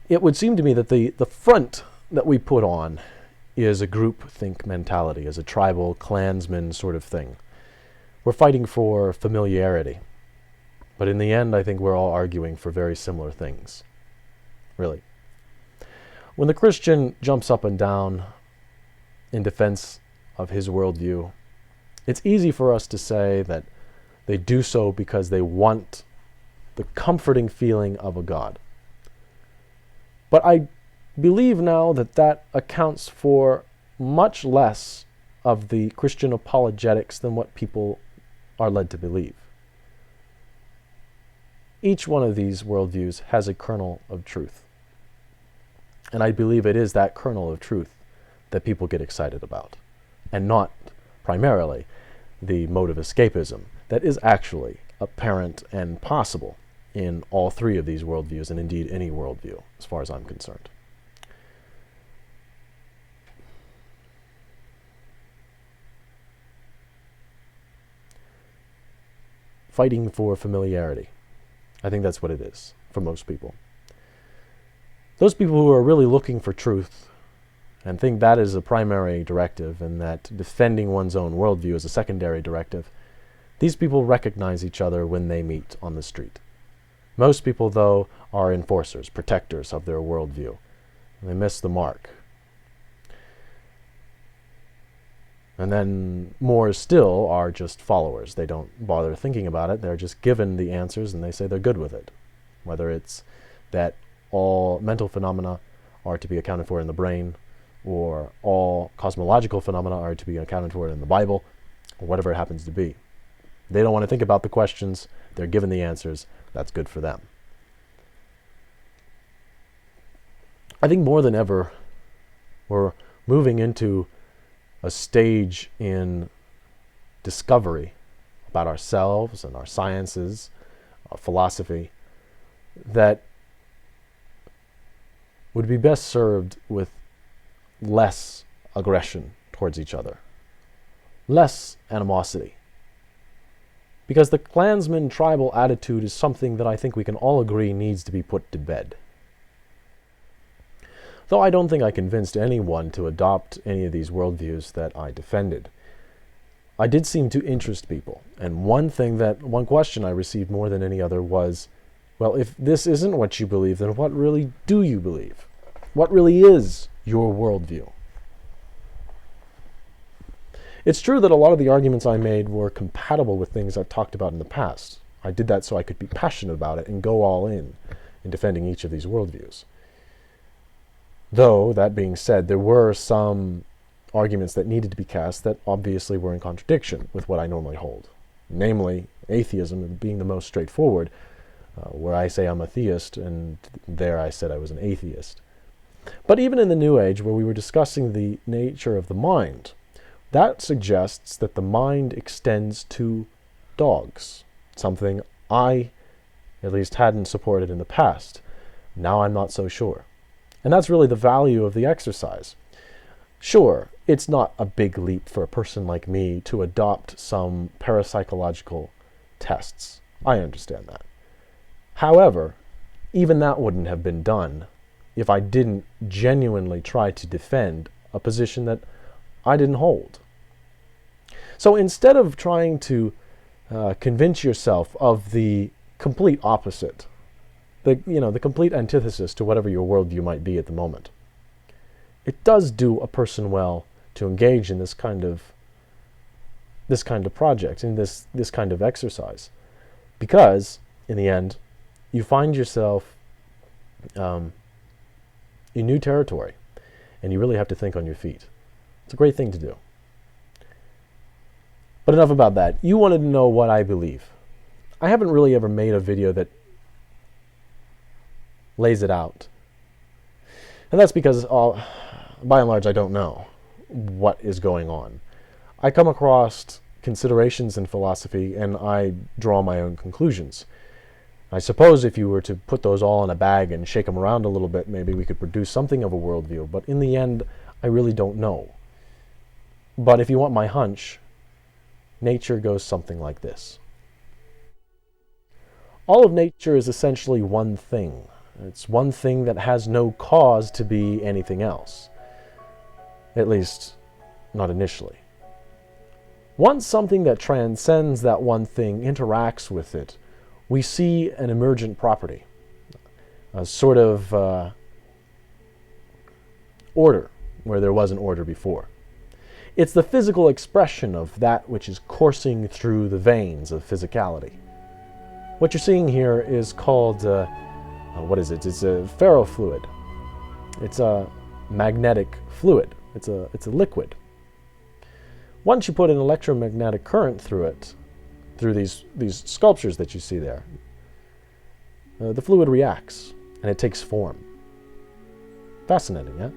It would seem to me that the front that we put on is a groupthink mentality, is a tribal clansman sort of thing. We're fighting for familiarity. But in the end, I think we're all arguing for very similar things. Really. When the Christian jumps up and down in defense of his worldview, it's easy for us to say that they do so because they want the comforting feeling of a God. But I believe now that that accounts for much less of the Christian apologetics than what people are led to believe. Each one of these worldviews has a kernel of truth. And I believe it is that kernel of truth that people get excited about, and not primarily the mode of escapism that is actually apparent and possible in all three of these worldviews, and indeed any worldview, as far as I'm concerned. Fighting for familiarity. I think that's what it is for most people. Those people who are really looking for truth and think that is a primary directive and that defending one's own worldview is a secondary directive, these people recognize each other when they meet on the street. Most people, though, are enforcers, protectors of their worldview. They miss the mark. And then more still are just followers. They don't bother thinking about it. They're just given the answers and they say they're good with it. Whether it's that all mental phenomena are to be accounted for in the brain, or all cosmological phenomena are to be accounted for in the Bible, or whatever it happens to be. They don't want to think about the questions. They're given the answers. That's good for them. I think more than ever, we're moving into a stage in discovery about ourselves and our sciences, our philosophy, that would be best served with less aggression towards each other, less animosity. Because the clansman tribal attitude is something that I think we can all agree needs to be put to bed. Though I don't think I convinced anyone to adopt any of these worldviews that I defended, I did seem to interest people. And one question I received more than any other was, well, if this isn't what you believe, then what really do you believe? What really is your worldview? It's true that a lot of the arguments I made were compatible with things I've talked about in the past. I did that so I could be passionate about it and go all in defending each of these worldviews. Though, that being said, there were some arguments that needed to be cast that obviously were in contradiction with what I normally hold. Namely, atheism being the most straightforward, where I say I'm a theist, and there I said I was an atheist. But even in the New Age, where we were discussing the nature of the mind, that suggests that the mind extends to dogs, something I at least hadn't supported in the past. Now I'm not so sure. And that's really the value of the exercise. Sure, it's not a big leap for a person like me to adopt some parapsychological tests. I understand that. However, even that wouldn't have been done if I didn't genuinely try to defend a position that I didn't hold. So instead of trying to convince yourself of the complete opposite, the complete antithesis to whatever your worldview might be at the moment, it does do a person well to engage in this kind of project, in this kind of exercise, because in the end, you find yourself in new territory, and you really have to think on your feet. It's a great thing to do. But enough about that. You wanted to know what I believe. I haven't really ever made a video that lays it out. And that's because, by and large, I don't know what is going on. I come across considerations in philosophy, and I draw my own conclusions. I suppose if you were to put those all in a bag and shake them around a little bit, maybe we could produce something of a worldview. But in the end, I really don't know. But if you want my hunch, nature goes something like this. All of nature is essentially one thing. It's one thing that has no cause to be anything else. At least, not initially. Once something that transcends that one thing interacts with it, we see an emergent property, a sort of order where there wasn't order before. It's the physical expression of that which is coursing through the veins of physicality. What you're seeing here is called, what is it? It's a ferrofluid. It's a magnetic fluid. It's a liquid. Once you put an electromagnetic current through it, through these sculptures that you see there, the fluid reacts and it takes form. Fascinating, yeah?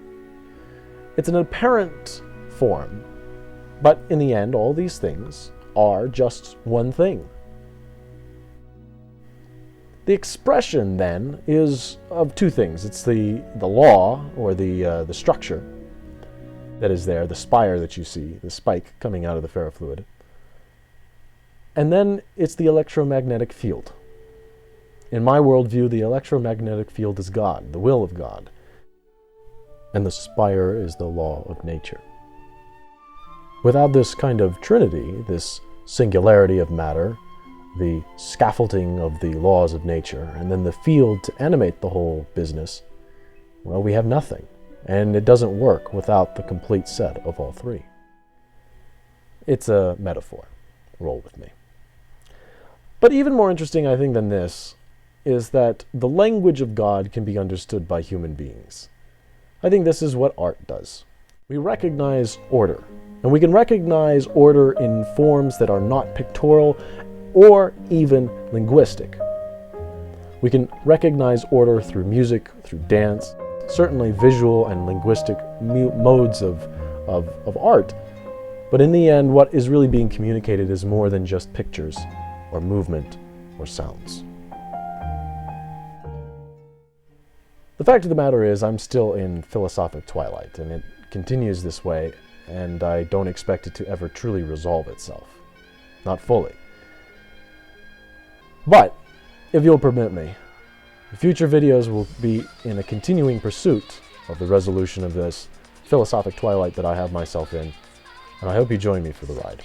It's an apparent form, but in the end, all these things are just one thing. The expression, then, is of two things. It's the law, or the structure that is there, the spire that you see, the spike coming out of the ferrofluid. And then it's the electromagnetic field. In my worldview, the electromagnetic field is God, the will of God. And the spire is the law of nature. Without this kind of trinity, this singularity of matter, the scaffolding of the laws of nature, and then the field to animate the whole business, well, we have nothing. And it doesn't work without the complete set of all three. It's a metaphor. Roll with me. But even more interesting, I think, than this is that the language of God can be understood by human beings. I think this is what art does. We recognize order, and we can recognize order in forms that are not pictorial or even linguistic. We can recognize order through music, through dance, certainly visual and linguistic modes of art. But in the end, what is really being communicated is more than just pictures or movement or sounds. The fact of the matter is, I'm still in philosophic twilight, and it continues this way, and I don't expect it to ever truly resolve itself. Not fully. But, if you'll permit me, future videos will be in a continuing pursuit of the resolution of this philosophic twilight that I have myself in, and I hope you join me for the ride.